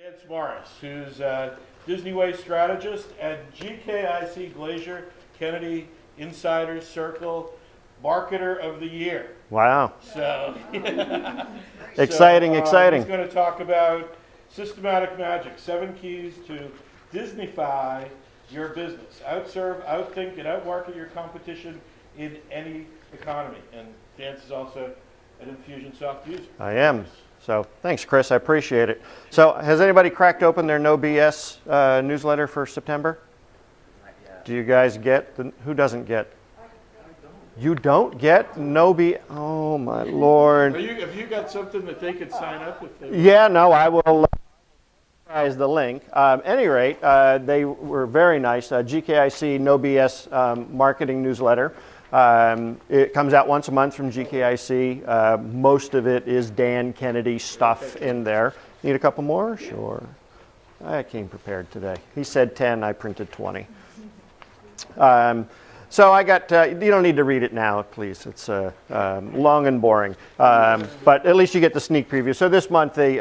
Vance Morris, who's a Disney Way strategist at GKIC Glacier Kennedy Insider Circle Marketer of the Year. Wow. So, Exciting, exciting. He's going to talk about systematic magic, 7 keys to Disneyfy your business. Outserve, outthink, and outmarket your competition in any economy. And Vance is also an Infusionsoft user. I am. So thanks, Chris. I appreciate it. So has anybody cracked open their No BS newsletter for September? Not yet. Do you guys get who doesn't get? You don't get No BS? Oh my Lord. Have you got something that they could sign up if they want? Yeah, no, I will. Is the link. At any rate, they were very nice. GKIC No BS marketing newsletter. It comes out once a month from GKIC. Most of it is Dan Kennedy stuff in there. Need a couple more? Sure. I came prepared today. He said 10, I printed 20. So I got, you don't need to read it now, please. It's long and boring. But at least you get the sneak preview. So this month they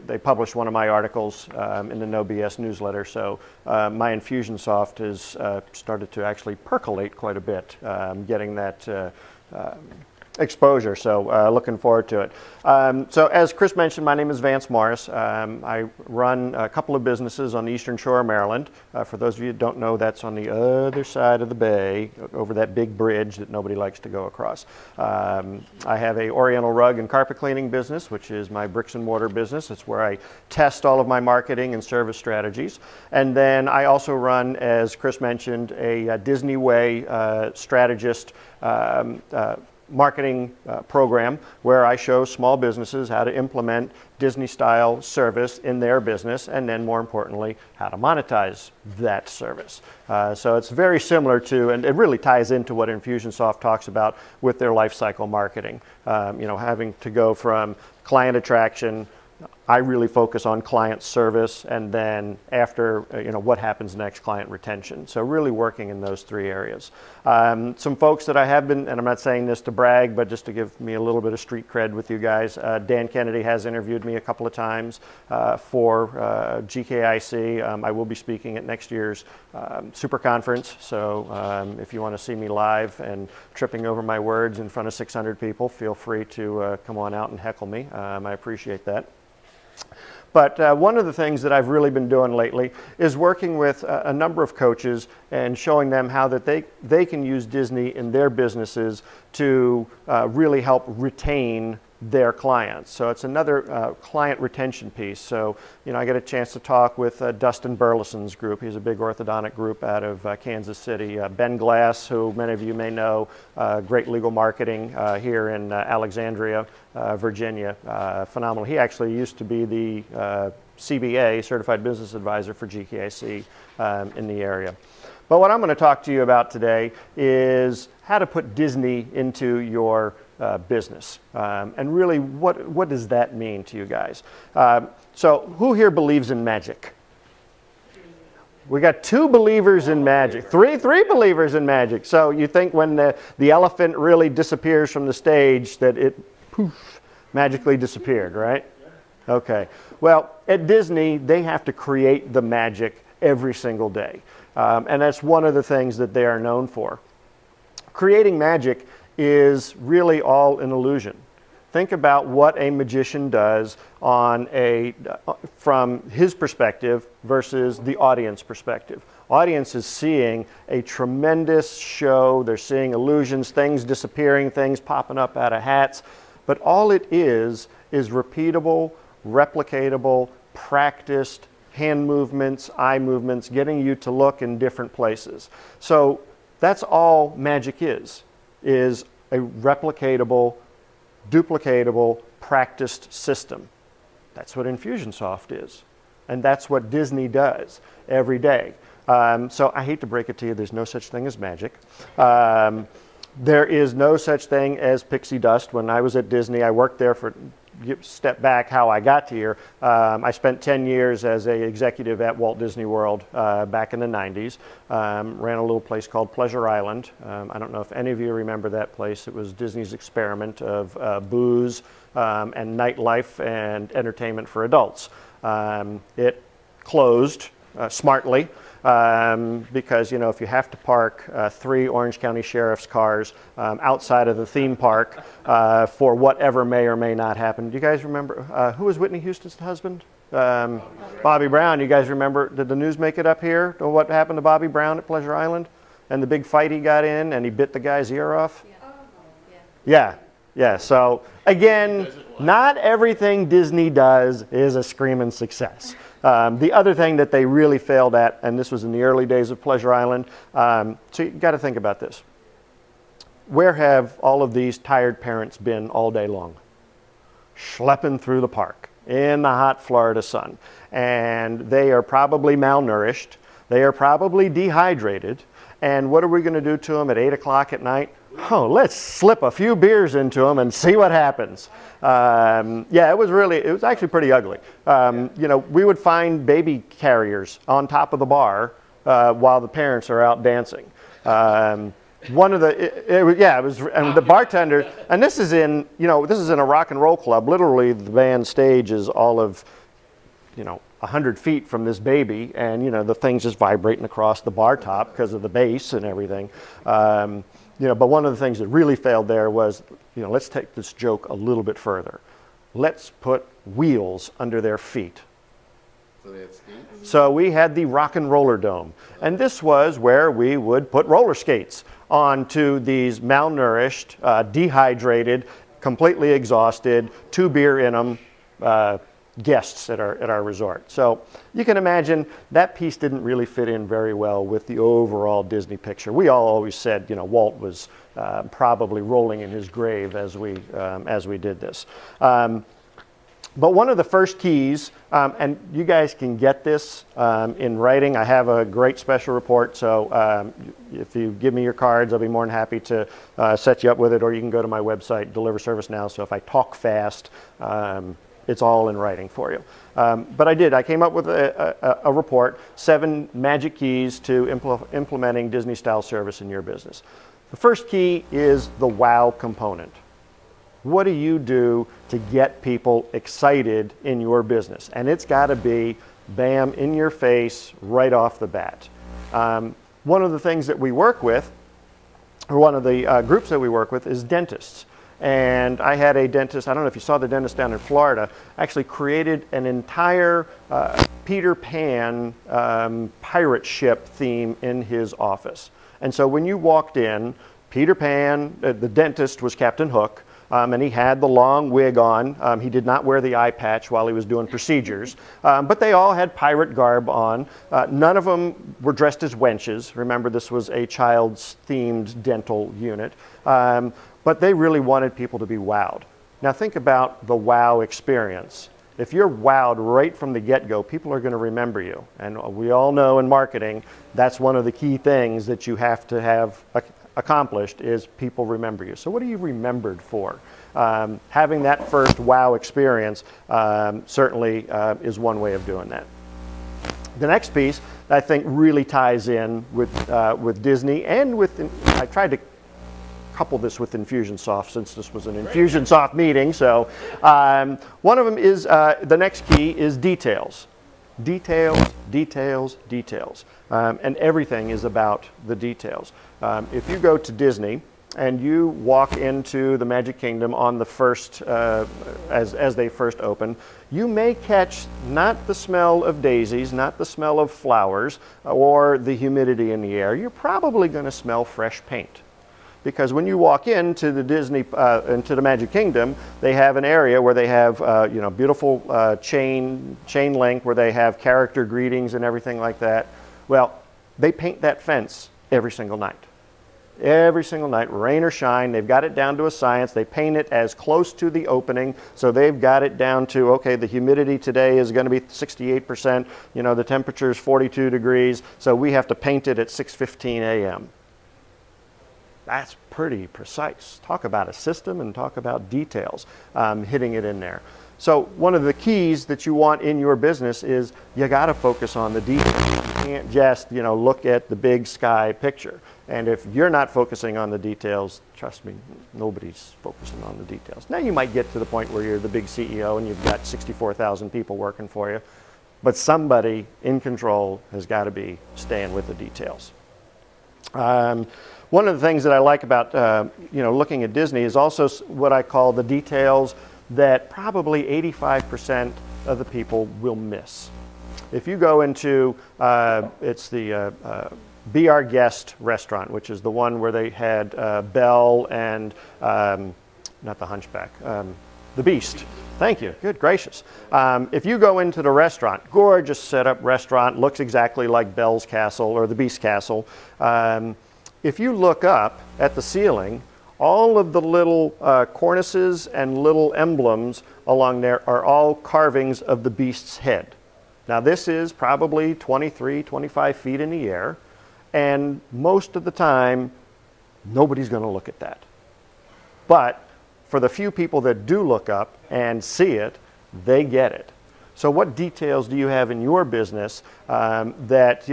they published one of my articles in the No BS newsletter. So my Infusionsoft has started to actually percolate quite a bit, getting that exposure, so looking forward to it. So as Chris mentioned, my name is Vance Morris. I run a couple of businesses on the Eastern Shore of Maryland. For those of you who don't know, that's on the other side of the bay, over that big bridge that nobody likes to go across. I have a Oriental rug and carpet cleaning business, which is my bricks and mortar business. It's where I test all of my marketing and service strategies. And then I also run, as Chris mentioned, a Disney Way strategist marketing program where I show small businesses how to implement Disney-style service in their business, and then more importantly, how to monetize that service. So it's very similar to, and it really ties into what Infusionsoft talks about with their life cycle marketing. You know, having to go from client attraction. I really focus on client service, and then after, you know, what happens next, client retention. So really working in those 3 areas. Some folks that I have been, and I'm not saying this to brag, but just to give me a little bit of street cred with you guys, Dan Kennedy has interviewed me a couple of times for GKIC. I will be speaking at next year's Super Conference. So if you want to see me live and tripping over my words in front of 600 people, feel free to come on out and heckle me. I appreciate that. But one of the things that I've really been doing lately is working with a number of coaches and showing them how that they can use Disney in their businesses to really help retain their clients. So it's another client retention piece. So, you know, I get a chance to talk with Dustin Burleson's group. He's a big orthodontic group out of Kansas City. Ben Glass, who many of you may know, great legal marketing here in Alexandria, Virginia. Phenomenal. He actually used to be the CBA, Certified Business Advisor for GKIC in the area. But what I'm going to talk to you about today is how to put Disney into your business. And really, what does that mean to you guys? So who here believes in magic? We got 2 believers in magic, three believers in magic. So you think when the elephant really disappears from the stage that it poof, magically disappeared, right? Okay. Well, at Disney, they have to create the magic every single day. And that's one of the things that they are known for. Creating magic is really all an illusion. Think about what a magician does on from his perspective versus the audience perspective. Audience is seeing a tremendous show. They're seeing illusions, things disappearing, things popping up out of hats. But all it is repeatable, replicatable, practiced hand movements, eye movements, getting you to look in different places. So that's all magic is a replicatable, duplicatable, practiced system. That's what Infusionsoft is. And that's what Disney does every day. So I hate to break it to you, there's no such thing as magic. There is no such thing as pixie dust. When I was at Disney, I worked there for, step back how I got here. I spent 10 years as an executive at Walt Disney World back in the 90s. Ran a little place called Pleasure Island. I don't know if any of you remember that place. It was Disney's experiment of booze and nightlife and entertainment for adults. It closed smartly because, you know, if you have to park 3 Orange County Sheriff's cars outside of the theme park for whatever may or may not happen. Do you guys remember, who was Whitney Houston's husband? Bobby Brown. You guys remember, did the news make it up here? What happened to Bobby Brown at Pleasure Island? And the big fight he got in and he bit the guy's ear off? Yeah. So again, not everything Disney does is a screaming success. The other thing that they really failed at, and this was in the early days of Pleasure Island, so you got to think about this. Where have all of these tired parents been all day long? Schlepping through the park in the hot Florida sun. And they are probably malnourished. They are probably dehydrated. And what are we going to do to them at 8 o'clock at night? Oh, let's slip a few beers into them and see what happens. Yeah, it was actually pretty ugly. You know, we would find baby carriers on top of the bar while the parents are out dancing. One of the, and the bartender, and this is in a rock and roll club. Literally, the band stage is all of, 100 feet from this baby, and the thing's just vibrating across the bar top because of the bass and everything. But one of the things that really failed there was, let's take this joke a little bit further. Let's put wheels under their feet. So we had the Rock and Roller Dome, and this was where we would put roller skates onto these malnourished, dehydrated, completely exhausted, 2 beer in them guests at our resort. So you can imagine that piece didn't really fit in very well with the overall Disney picture. We all always said, Walt was probably rolling in his grave as we did this. But one of the first keys, and you guys can get this in writing. I have a great special report, so if you give me your cards, I'll be more than happy to set you up with it, or you can go to my website, Deliver Service Now, so if I talk fast, it's all in writing for you. But I came up with a report, 7 magic keys to implementing Disney-style service in your business. The first key is the wow component. What do you do to get people excited in your business? And it's got to be, bam, in your face, right off the bat. One of the things that we work with, or one of the groups that we work with, is dentists. And I had a dentist, I don't know if you saw the dentist down in Florida, actually created an entire Peter Pan pirate ship theme in his office. And so when you walked in, Peter Pan, the dentist was Captain Hook, and he had the long wig on. He did not wear the eye patch while he was doing procedures, but they all had pirate garb on. None of them were dressed as wenches. Remember, this was a child's themed dental unit. But they really wanted people to be wowed. Now think about the wow experience. If you're wowed right from the get-go, people are going to remember you. And we all know in marketing, that's one of the key things that you have to have accomplished, is people remember you. So what are you remembered for? Having that first wow experience certainly is one way of doing that. The next piece I think really ties in with Disney, and I tried to couple this with Infusionsoft since this was an Infusionsoft meeting. So one of them is, the next key is details. Details, details, details. And everything is about the details. If you go to Disney and you walk into the Magic Kingdom on the first, as they first open, you may catch not the smell of daisies, not the smell of flowers, or the humidity in the air. You're probably going to smell fresh paint. Because when you walk into the into the Magic Kingdom, they have an area where they have, beautiful chain link where they have character greetings and everything like that. Well, they paint that fence every single night. Every single night, rain or shine, they've got it down to a science. They paint it as close to the opening, so they've got it down to, okay, the humidity today is going to be 68%. The temperature is 42 degrees, so we have to paint it at 6:15 a.m. That's pretty precise. Talk about a system and talk about details, hitting it in there. So one of the keys that you want in your business is you got to focus on the details. You can't just look at the big sky picture. And if you're not focusing on the details, trust me, nobody's focusing on the details. Now you might get to the point where you're the big CEO and you've got 64,000 people working for you, but somebody in control has got to be staying with the details. One of the things that I like about looking at Disney is also what I call the details that probably 85% of the people will miss. If you go into, it's the Be Our Guest restaurant, which is the one where they had Belle and, not the Hunchback, the Beast. Thank you, good gracious. If you go into the restaurant, gorgeous setup restaurant, looks exactly like Belle's Castle or the Beast Castle. If you look up at the ceiling, all of the little cornices and little emblems along there are all carvings of the Beast's head. Now this is probably 23, 25 feet in the air, and most of the time, nobody's going to look at that. But for the few people that do look up and see it, they get it. So what details do you have in your business that,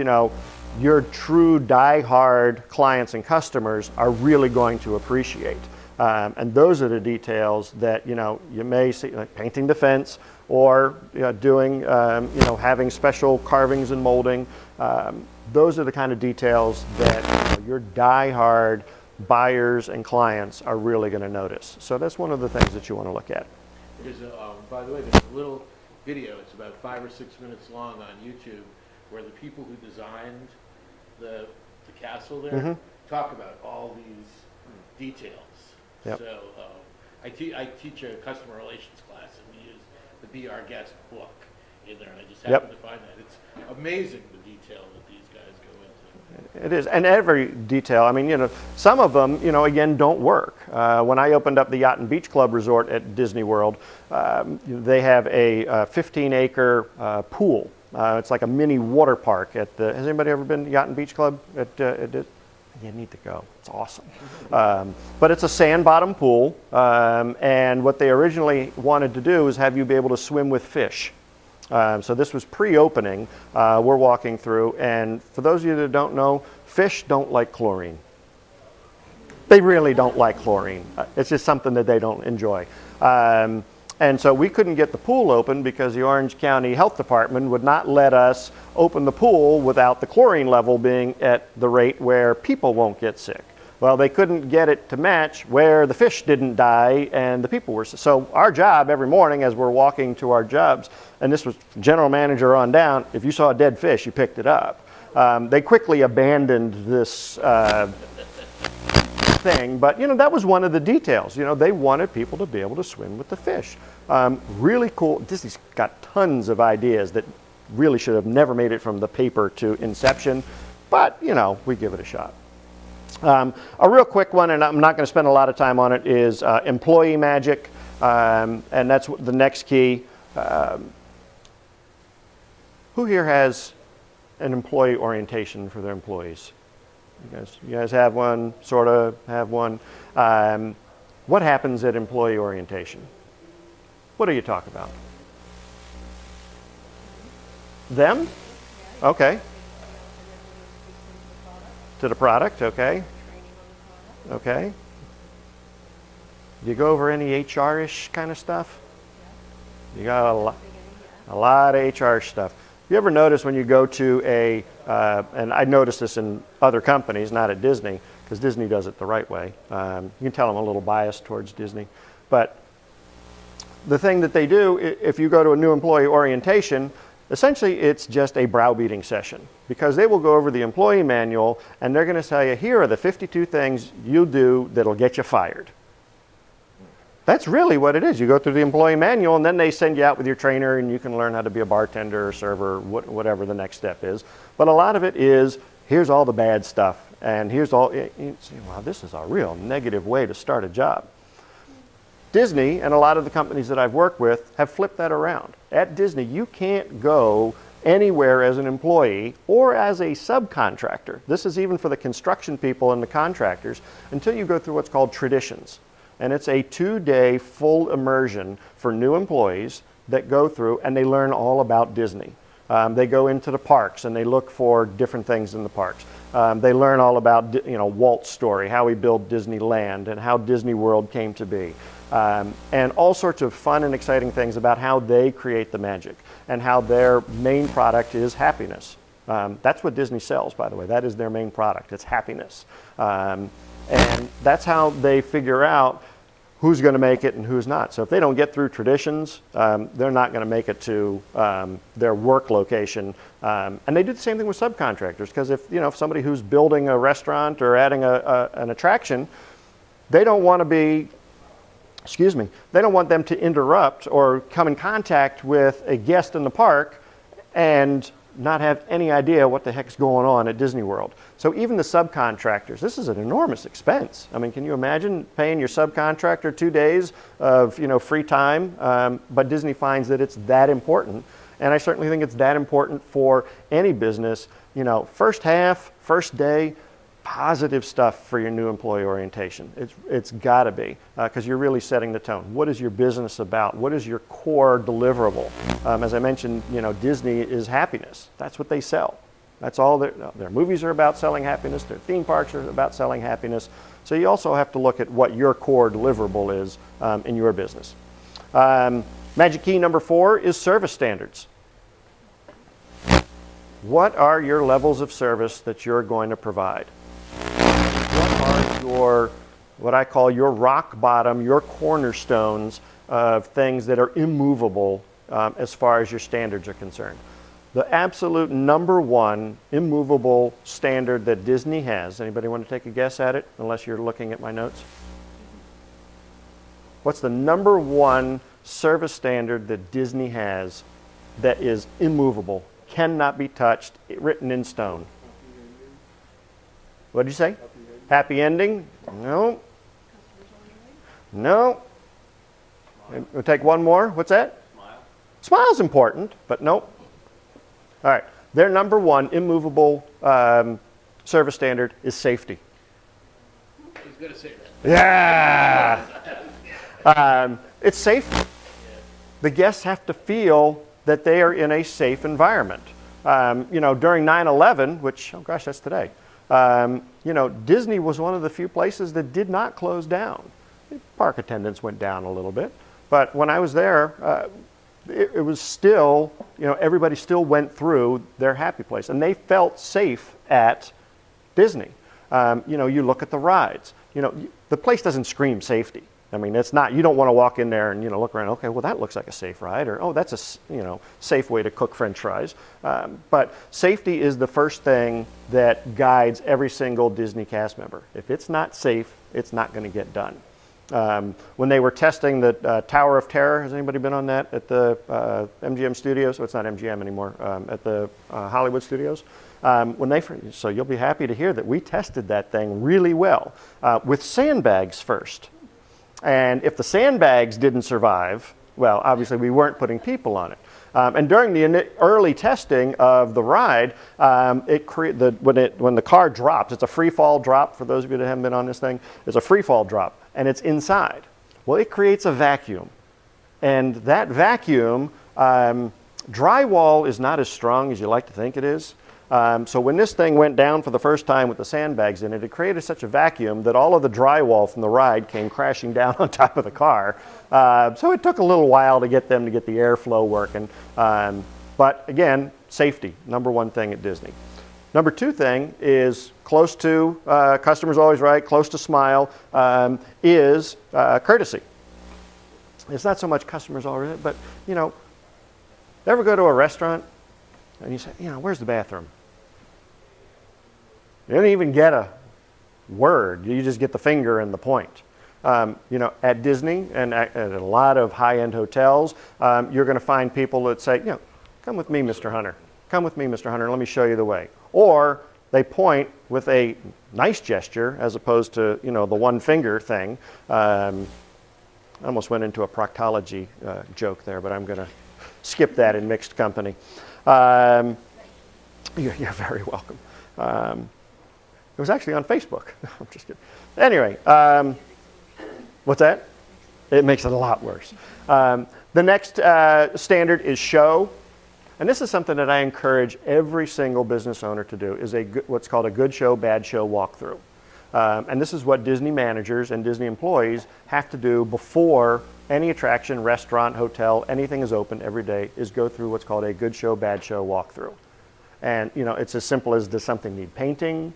your true die-hard clients and customers are really going to appreciate? And those are the details that, you may see, like painting the fence, or doing, having special carvings and molding. Those are the kind of details that your die-hard buyers and clients are really going to notice. So that's one of the things that you want to look at. There's by the way, there's a little video, it's about 5 or 6 minutes long on YouTube, where the people who designed the castle there talk about all these details. Yep. So I teach a customer relations class, and we use the Be Our Guest book in there, and I just happened to find that. It's amazing the detail that these guys go into. It is, and every detail. I mean, some of them, again, don't work. When I opened up the Yacht and Beach Club Resort at Disney World, they have a 15-acre pool. It's like a mini water park at the. Has anybody ever been to Yacht and Beach Club at Disney? You need to go. It's awesome. But it's a sand bottom pool, and what they originally wanted to do is have you be able to swim with fish. So this was pre-opening. We're walking through, and for those of you that don't know, fish don't like chlorine. They really don't like chlorine. It's just something that they don't enjoy. And so we couldn't get the pool open because the Orange County Health Department would not let us open the pool without the chlorine level being at the rate where people won't get sick. Well, they couldn't get it to match where the fish didn't die and the people were sick. So our job every morning as we're walking to our jobs, and this was general manager on down, if you saw a dead fish, you picked it up. They quickly abandoned this thing, but that was one of the details. They wanted people to be able to swim with the fish. Really cool. Disney's got tons of ideas that really should have never made it from the paper to inception, but we give it a shot. A real quick one, and I'm not going to spend a lot of time on it, is employee magic, and that's the next key. Who here has an employee orientation for their employees? You guys have one, sort of have one. What happens at employee orientation? What do you talk about? Them? Okay. To the product, okay. Okay. Do you go over any HR-ish kind of stuff? You got a lot of HR stuff. You ever notice when you go to and I noticed this in other companies, not at Disney, because Disney does it the right way. You can tell I'm a little biased towards Disney. But the thing that they do, if you go to a new employee orientation, essentially it's just a browbeating session, because they will go over the employee manual and they're going to tell you, here are the 52 things you do that'll get you fired. That's really what it is. You go through the employee manual and then they send you out with your trainer and you can learn how to be a bartender or server, whatever the next step is. But a lot of it is, here's all the bad stuff and here's all, you say, wow, this is a real negative way to start a job. Disney and a lot of the companies that I've worked with have flipped that around. At Disney, you can't go anywhere as an employee or as a subcontractor. This is even for the construction people and the contractors, until you go through what's called traditions. And it's a 2-day full immersion for new employees that go through and they learn all about Disney. They go into the parks and they look for different things in the parks. They learn all about, Walt's story, how he built Disneyland and how Disney World came to be. And all sorts of fun and exciting things about how they create the magic and how their main product is happiness. That's what Disney sells, by the way. That is their main product. It's happiness. And that's how they figure out who's going to make it and who's not. So if they don't get through traditions, they're not going to make it to their work location. And they do the same thing with subcontractors, because if somebody who's building a restaurant or adding an attraction, they don't want to be, they don't want them to interrupt or come in contact with a guest in the park and not have any idea what the heck's going on at Disney World. So even the subcontractors, this is an enormous expense. I mean, can you imagine paying your subcontractor 2 days of free time? But Disney finds that it's that important, and I certainly think it's that important for any business. First half, first day, positive stuff for your new employee orientation. It's got to be, because you're really setting the tone. What is your business about? What is your core deliverable? As I mentioned, Disney is happiness. That's what they sell. That's all their movies are about, selling happiness. Their theme parks are about selling happiness. So you also have to look at what your core deliverable is in your business. Magic key number 4 is service standards. What are your levels of service that you're going to provide? What I call your rock bottom, your cornerstones of things that are immovable as far as your standards are concerned. The absolute number 1 immovable standard that Disney has, anybody want to take a guess at it, unless you're looking at my notes? What's the number 1 service standard that Disney has that is immovable, cannot be touched, written in stone? What did you say? Happy ending? No. No. We'll take one more. What's that? Smile. Smile's important, but nope. All right. Their number 1 immovable service standard is safety. He's going to say that. Yeah. It's safety. The guests have to feel that they are in a safe environment. During 9/11, which, oh gosh, that's today. Disney was one of the few places that did not close down. Park attendance went down a little bit, but when I was there, it was still, everybody still went through their happy place, and they felt safe at Disney. You look at the rides. The place doesn't scream safety. I mean, it's not, you don't want to walk in there and, look around, okay, well, that looks like a safe ride, or, oh, that's a, safe way to cook French fries. But safety is the first thing that guides every single Disney cast member. If it's not safe, it's not going to get done. When they were testing the Tower of Terror, has anybody been on that at the MGM Studios? So it's not MGM anymore, at the Hollywood Studios. So you'll be happy to hear that we tested that thing really well with sandbags first. And if the sandbags didn't survive, well, obviously we weren't putting people on it. And during the early testing of the ride, when the car drops, it's a free fall drop. For those of you that haven't been on this thing, it's a free fall drop, and it's inside. Well, it creates a vacuum, and that vacuum, drywall is not as strong as you like to think it is. So when this thing went down for the first time with the sandbags in it, it created such a vacuum that all of the drywall from the ride came crashing down on top of the car. So it took a little while to get the airflow working. But again, safety, number 1 thing at Disney. Number 2 thing is close to, customers always right, close to smile, is courtesy. It's not so much customers already, but, ever go to a restaurant and you say, where's the bathroom? You don't even get a word. You just get the finger and the point. At Disney and at a lot of high-end hotels, you're going to find people that say, come with me, Mr. Hunter. Come with me, Mr. Hunter. Let me show you the way. Or they point with a nice gesture as opposed to, the one finger thing. I almost went into a proctology joke there, but I'm going to skip that in mixed company. You're very welcome. It was actually on Facebook. I'm just kidding. Anyway, what's that? It makes it a lot worse. The next standard is show. And this is something that I encourage every single business owner to do, is what's called a good show, bad show walkthrough. And this is what Disney managers and Disney employees have to do before any attraction, restaurant, hotel, anything is open every day, is go through what's called a good show, bad show walkthrough. And it's as simple as, does something need painting?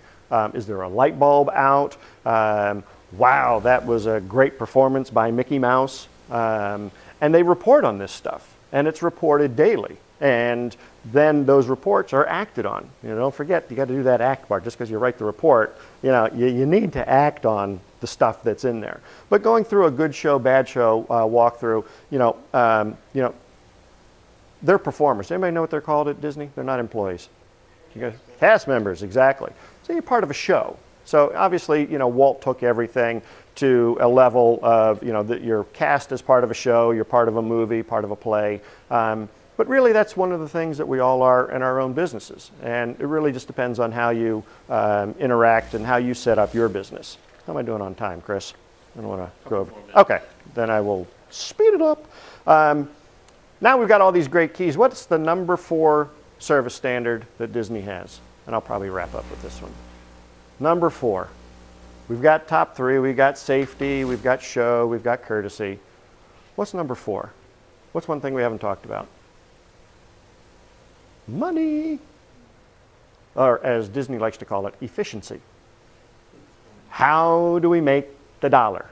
Is there a light bulb out? Wow, that was a great performance by Mickey Mouse. And they report on this stuff, and it's reported daily. And then those reports are acted on. Don't forget, you got to do that act part. Just because you write the report, you need to act on the stuff that's in there. But going through a good show, bad show walkthrough, they're performers. Anybody know what they're called at Disney? They're not employees. You guys, cast members, exactly. So you're part of a show. So obviously, Walt took everything to a level of, that you're cast as part of a show, you're part of a movie, part of a play. But really, that's one of the things that we all are in our own businesses. And it really just depends on how you interact and how you set up your business. How am I doing on time, Chris? I don't want to go over. Okay, then I will speed it up. Now we've got all these great keys. What's the number 4 service standard that Disney has? And I'll probably wrap up with this one. Number 4. We've got top 3. We've got safety. We've got show. We've got courtesy. What's number 4? What's one thing we haven't talked about? Money. Or as Disney likes to call it, efficiency. How do we make the dollar?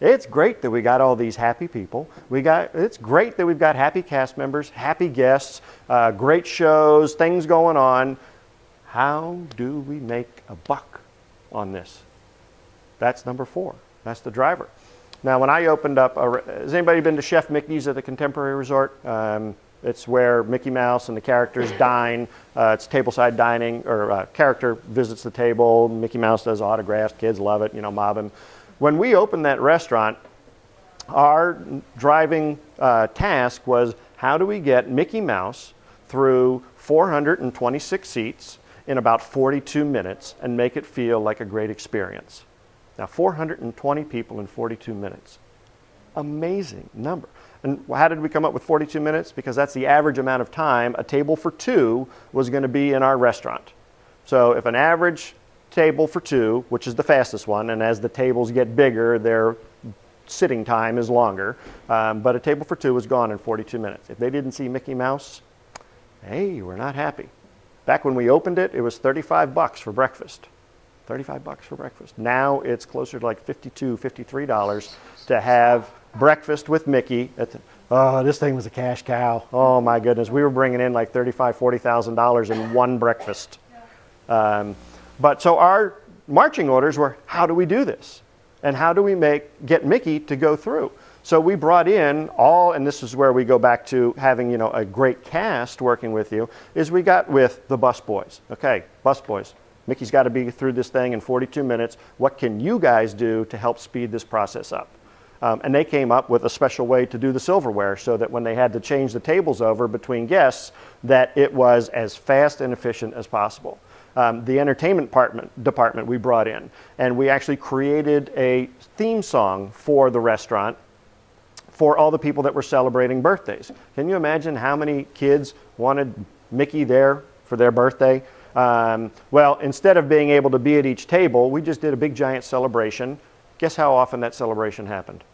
It's great that we got all these happy people. It's great that we've got happy cast members, happy guests, great shows, things going on. How do we make a buck on this? That's number 4. That's the driver. Now, when I opened up, has anybody been to Chef Mickey's at the Contemporary Resort? It's where Mickey Mouse and the characters dine. It's tableside dining, or character visits the table. Mickey Mouse does autographs. Kids love it, mob him. When we opened that restaurant, our driving task was, how do we get Mickey Mouse through 426 seats in about 42 minutes and make it feel like a great experience? Now, 420 people in 42 minutes. Amazing number. And how did we come up with 42 minutes? Because that's the average amount of time a table for 2 was going to be in our restaurant. So if an average table for 2, which is the fastest one, and as the tables get bigger, their sitting time is longer, but a table for 2 was gone in 42 minutes. If they didn't see Mickey Mouse, hey, we're not happy. Back when we opened it, it was $35 for breakfast. $35 for breakfast. Now it's closer to like $52, $53 to have breakfast with Mickey. Oh, this thing was a cash cow. Oh my goodness, we were bringing in like $35,000, $40,000 in one breakfast. But so our marching orders were, how do we do this? And how do we get Mickey to go through? So we brought in and this is where we go back to having, a great cast working with you, is we got with the bus boys. Okay, bus boys, Mickey's got to be through this thing in 42 minutes. What can you guys do to help speed this process up? And they came up with a special way to do the silverware so that when they had to change the tables over between guests, that it was as fast and efficient as possible. The entertainment department we brought in, and we actually created a theme song for the restaurant for all the people that were celebrating birthdays. Can you imagine how many kids wanted Mickey there for their birthday? Well, instead of being able to be at each table, we just did a big giant celebration. Guess how often that celebration happened?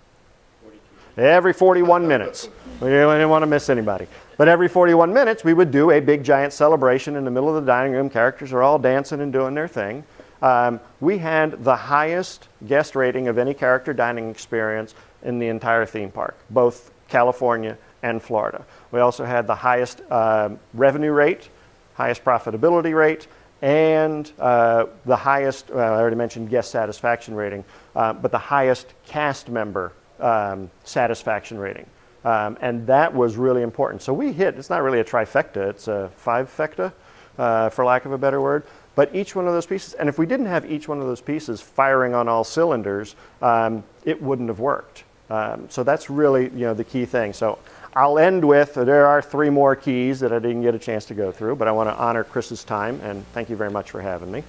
Every 41 minutes. We didn't want to miss anybody. But every 41 minutes, we would do a big giant celebration in the middle of the dining room. Characters are all dancing and doing their thing. We had the highest guest rating of any character dining experience in the entire theme park, both California and Florida. We also had the highest revenue rate, highest profitability rate, and the highest, I already mentioned guest satisfaction rating, but the highest cast member satisfaction rating. And that was really important. So we hit, it's not really a trifecta, it's a fivefecta, for lack of a better word. But each one of those pieces, and if we didn't have each one of those pieces firing on all cylinders, it wouldn't have worked. So that's really, the key thing. So I'll end with, there are 3 more keys that I didn't get a chance to go through, but I want to honor Chris's time, and thank you very much for having me.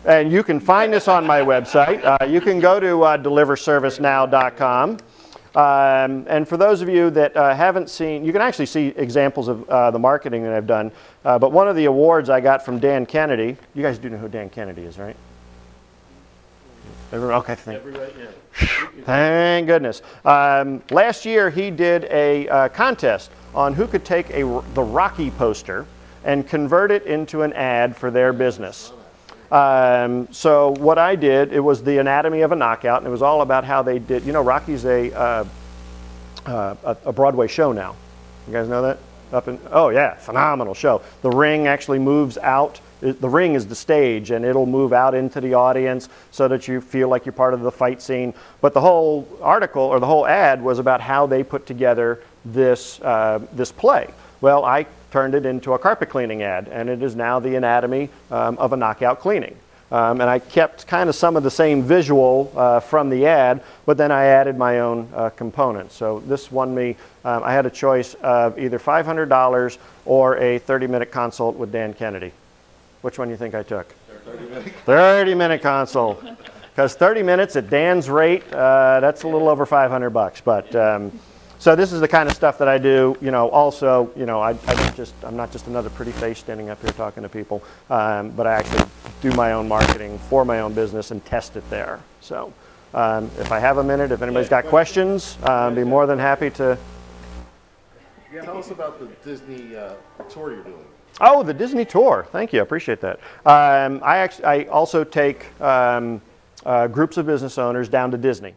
And you can find this on my website. You can go to deliverservicenow.com. And for those of you that haven't seen, you can actually see examples of the marketing that I've done. But one of the awards I got from Dan Kennedy, you guys do know who Dan Kennedy is, right? Okay, thank goodness. Last year he did a contest on who could take the Rocky poster and convert it into an ad for their business. So what I did, it was the anatomy of a knockout, and it was all about how they did. You know, Rocky's a Broadway show now. You guys know that? Oh yeah, phenomenal show. The ring actually moves out. The ring is the stage, and it'll move out into the audience so that you feel like you're part of the fight scene. But the whole article, or the whole ad, was about how they put together this play. Well, I turned it into a carpet cleaning ad, and it is now the anatomy of a knockout cleaning. And I kept kind of some of the same visual from the ad, but then I added my own components. So this won me, I had a choice of either $500 or a 30-minute consult with Dan Kennedy. Which one do you think I took? 30-minute consult. Because 30 minutes at Dan's rate, that's a little over $500. But so this is the kind of stuff that I do. You know, also, you know, I'm not just another pretty face standing up here talking to people, but I actually do my own marketing for my own business and test it there. So if I have a minute, if anybody's got questions, I'd be more than happy to. Yeah, tell us about the Disney tour you're doing. Oh, the Disney tour. Thank you. I appreciate that. I also take groups of business owners down to Disney.